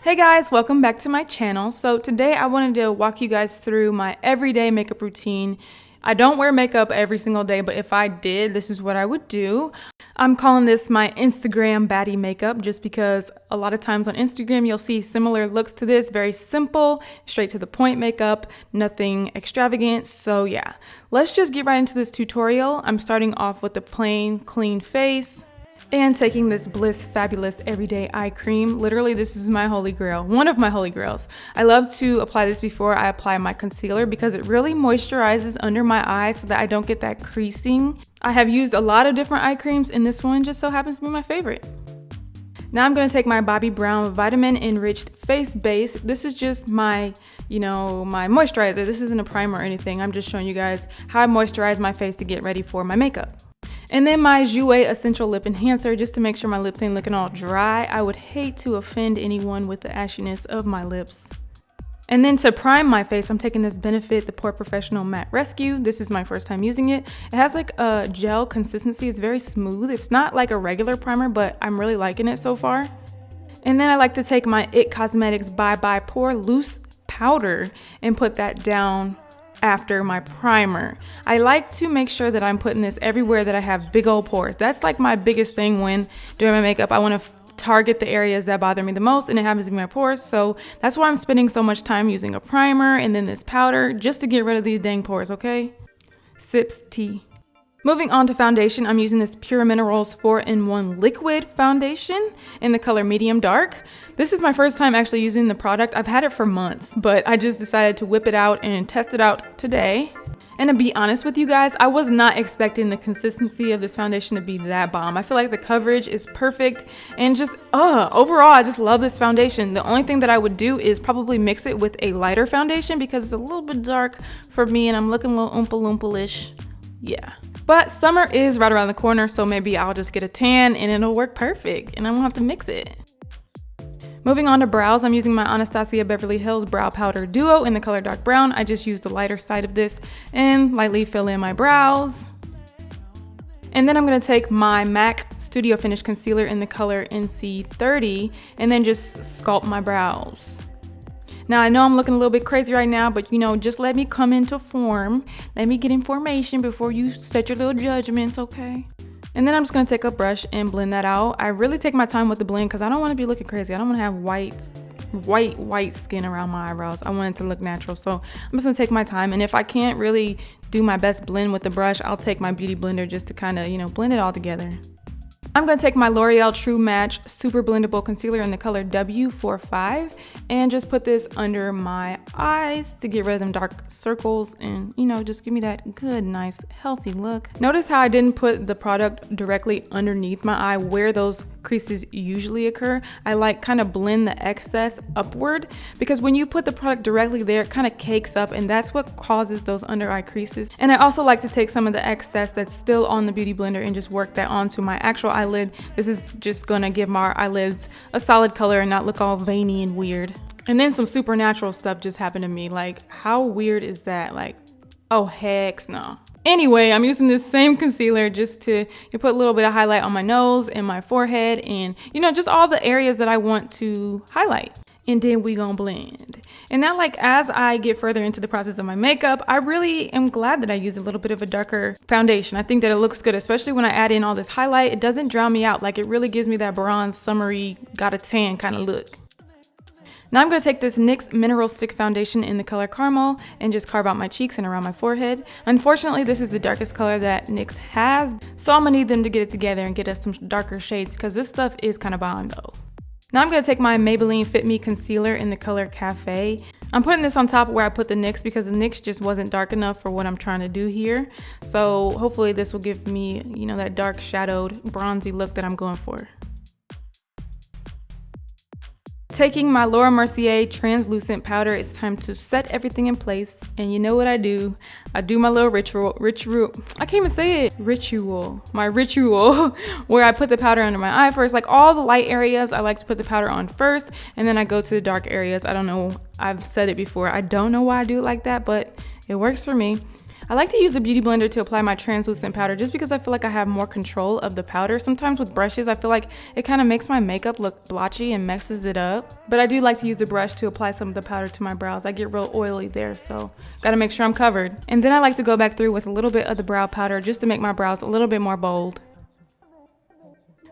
Hey guys, welcome back to my channel. So today I wanted to walk you guys through my everyday makeup routine. I don't wear makeup every single day, but if I did, this is what I would do. I'm calling this my Instagram baddie makeup just because a lot of times on Instagram you'll see similar looks to this, very simple, straight to the point makeup, nothing extravagant. So yeah, let's just get right into this tutorial. I'm starting off with a plain, clean face and taking this Bliss Fabulous Everyday Eye Cream. Literally, this is my holy grail, one of my holy grails. I love to apply this before I apply my concealer because it really moisturizes under my eyes so that I don't get that creasing. I have used a lot of different eye creams and this one just so happens to be my favorite. Now I'm gonna take my Bobbi Brown Vitamin Enriched Face Base. This is just my, my moisturizer. This isn't a primer or anything. I'm just showing you guys how I moisturize my face to get ready for my makeup. And then my Jouer Essential Lip Enhancer, just to make sure my lips ain't looking all dry. I would hate to offend anyone with the ashiness of my lips. And then to prime my face, I'm taking this Benefit the Pore Professional Matte Rescue. This is my first time using it. It has like a gel consistency. It's very smooth. It's not like a regular primer, but I'm really liking it so far. And then I like to take my IT Cosmetics Bye Bye Pore Loose Powder and put that down after my primer. I like to make sure that I'm putting this everywhere that I have big old pores. That's like my biggest thing when doing my makeup. I want to target the areas that bother me the most, and it happens to be my pores. So that's why I'm spending so much time using a primer and then this powder just to get rid of these dang pores, okay? Sips tea. Moving on to foundation, I'm using this Pure Minerals 4-in-1 Liquid Foundation in the color Medium Dark. This is my first time actually using the product. I've had it for months, but I just decided to whip it out and test it out today. And to be honest with you guys, I was not expecting the consistency of this foundation to be that bomb. I feel like the coverage is perfect and just, overall, I just love this foundation. The only thing that I would do is probably mix it with a lighter foundation because it's a little bit dark for me and I'm looking a little oompa-loompa-ish. Yeah. But summer is right around the corner, so maybe I'll just get a tan and it'll work perfect and I won't have to mix it. Moving on to brows, I'm using my Anastasia Beverly Hills Brow Powder Duo in the color Dark Brown. I just used the lighter side of this and lightly fill in my brows. And then I'm going to take my MAC Studio Finish Concealer in the color NC30 and then just sculpt my brows. Now, I know I'm looking a little bit crazy right now, but just let me come into form. Let me get information before you set your little judgments, okay? And then I'm just gonna take a brush and blend that out. I really take my time with the blend because I don't wanna be looking crazy. I don't wanna have white skin around my eyebrows. I want it to look natural. So I'm just gonna take my time. And if I can't really do my best blend with the brush, I'll take my beauty blender just to kind of, blend it all together. I'm going to take my L'Oreal True Match Super Blendable Concealer in the color W45 and just put this under my eyes to get rid of them dark circles and, just give me that good, nice, healthy look. Notice how I didn't put the product directly underneath my eye where those creases usually occur. I like kind of blend the excess upward because when you put the product directly there, it kind of cakes up and that's what causes those under eye creases. And I also like to take some of the excess that's still on the beauty blender and just work that onto my actual eyelid. This is just gonna give my eyelids a solid color and not look all veiny and weird. And then some supernatural stuff just happened to me. Like, how weird is that? Like, oh heck no. Anyway, I'm using this same concealer just to put a little bit of highlight on my nose and my forehead and, just all the areas that I want to highlight. And then we gonna blend. And now, like, as I get further into the process of my makeup, I really am glad that I use a little bit of a darker foundation. I think that it looks good, especially when I add in all this highlight. It doesn't drown me out. Like, it really gives me that bronze, summery, got a tan kind of look. Now I'm going to take this NYX Mineral Stick Foundation in the color Caramel and just carve out my cheeks and around my forehead. Unfortunately, this is the darkest color that NYX has, so I'm going to need them to get it together and get us some darker shades because this stuff is kind of bomb though. Now I'm going to take my Maybelline Fit Me Concealer in the color Cafe. I'm putting this on top where I put the NYX because the NYX just wasn't dark enough for what I'm trying to do here. So hopefully this will give me, that dark shadowed bronzy look that I'm going for. Taking my Laura Mercier translucent powder, it's time to set everything in place. And you know what I do? I do my little ritual, I can't even say it, my ritual, where I put the powder under my eye first. Like all the light areas, I like to put the powder on first, and then I go to the dark areas. I don't know, I've said it before. I don't know why I do it like that, but it works for me. I like to use a beauty blender to apply my translucent powder just because I feel like I have more control of the powder. Sometimes with brushes, I feel like it kind of makes my makeup look blotchy and messes it up. But I do like to use the brush to apply some of the powder to my brows. I get real oily there, so gotta make sure I'm covered. And then I like to go back through with a little bit of the brow powder just to make my brows a little bit more bold.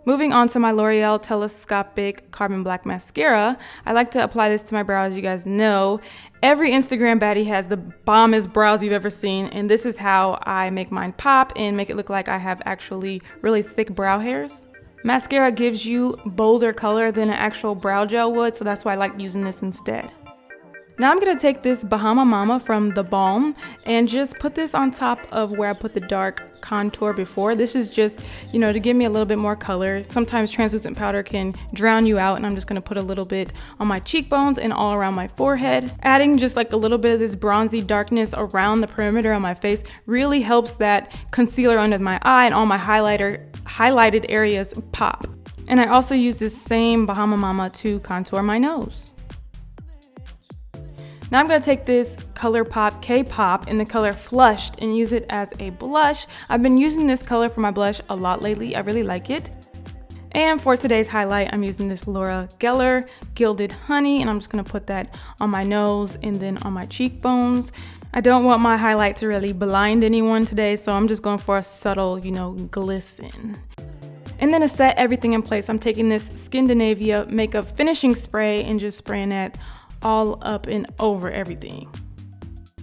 Moving on to my L'Oreal Telescopic Carbon Black Mascara, I like to apply this to my brows. You guys know, every Instagram baddie has the bombest brows you've ever seen, and this is how I make mine pop and make it look like I have actually really thick brow hairs. Mascara gives you bolder color than an actual brow gel would, so that's why I like using this instead. Now I'm gonna take this Bahama Mama from The Balm and just put this on top of where I put the dark contour before. This is just, you know, to give me a little bit more color. Sometimes translucent powder can drown you out, and I'm just gonna put a little bit on my cheekbones and all around my forehead. Adding just like a little bit of this bronzy darkness around the perimeter of my face really helps that concealer under my eye and all my highlighted areas pop. And I also use this same Bahama Mama to contour my nose. Now I'm going to take this ColourPop K-Pop in the color Flushed and use it as a blush. I've been using this color for my blush a lot lately. I really like it. And for today's highlight, I'm using this Laura Geller Gilded Honey, and I'm just going to put that on my nose and then on my cheekbones. I don't want my highlight to really blind anyone today, so I'm just going for a subtle, you know, glisten. And then to set everything in place, I'm taking this Skindinavia Makeup Finishing Spray and just spraying that all up and over everything.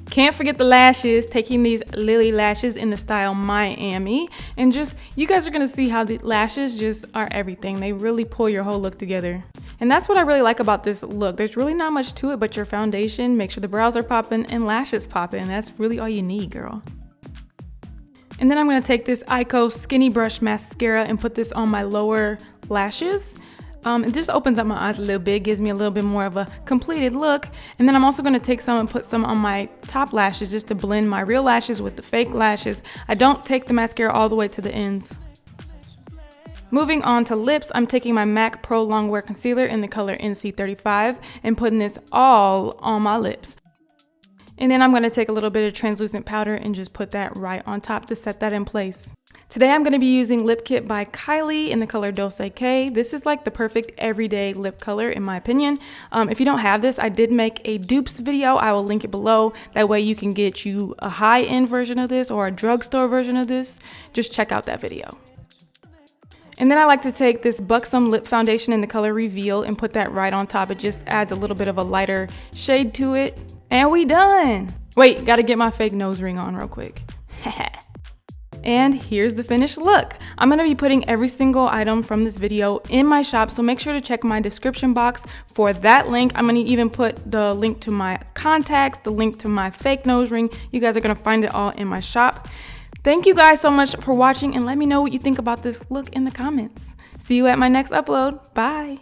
Can't forget the lashes, taking these Lily lashes in the style Miami, and just, you guys are gonna see how the lashes just are everything. They really pull your whole look together. And that's what I really like about this look. There's really not much to it but your foundation, make sure the brows are popping and lashes popping. That's really all you need, girl. And then I'm gonna take this Ico Skinny Brush Mascara and put this on my lower lashes. It just opens up my eyes a little bit, gives me a little bit more of a completed look. And then I'm also going to take some and put some on my top lashes just to blend my real lashes with the fake lashes. I don't take the mascara all the way to the ends. Moving on to lips, I'm taking my MAC Pro Longwear Concealer in the color NC35 and putting this all on my lips. And then I'm going to take a little bit of translucent powder and just put that right on top to set that in place. Today I'm going to be using Lip Kit by Kylie in the color Dulce K. This is like the perfect everyday lip color in my opinion. If you don't have this, I did make a dupes video. I will link it below. That way you can get you a high-end version of this or a drugstore version of this. Just check out that video. And then I like to take this Buxom Lip Foundation in the color Reveal and put that right on top. It just adds a little bit of a lighter shade to it. And we done. Wait, gotta get my fake nose ring on real quick. And here's the finished look. I'm gonna be putting every single item from this video in my shop, so make sure to check my description box for that link. I'm gonna even put the link to my contacts, the link to my fake nose ring. You guys are gonna find it all in my shop. Thank you guys so much for watching, and let me know what you think about this look in the comments. See you at my next upload. Bye.